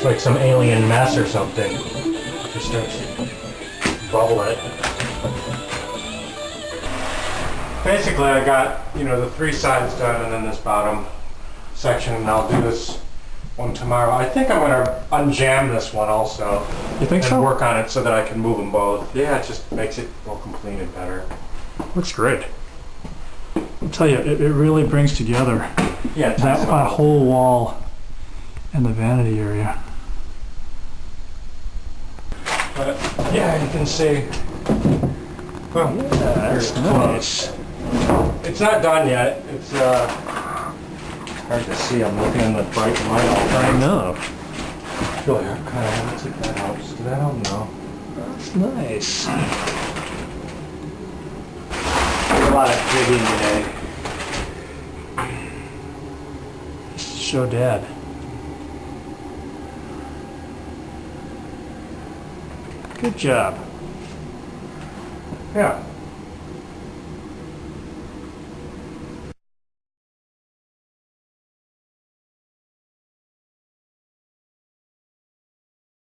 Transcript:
like some alien mess or something. Just starts bubbling. Basically, I got, you know, the three sides done and then this bottom section, and I'll do this one tomorrow. I think I'm gonna unjam this one also. You think so? And work on it so that I can move them both. Yeah, it just makes it more complete and better. Looks great. I'll tell you, it really brings together Yeah, that whole wall and the vanity area. But yeah, you can see. Well, Yeah, that's nice. it's not done yet. It's hard to see. I'm looking in the bright light all the I time. know. Really, I kind of want to take that out. Did that help? No. That's nice. A lot of digging today. Just to show Dad. Good job. Yeah.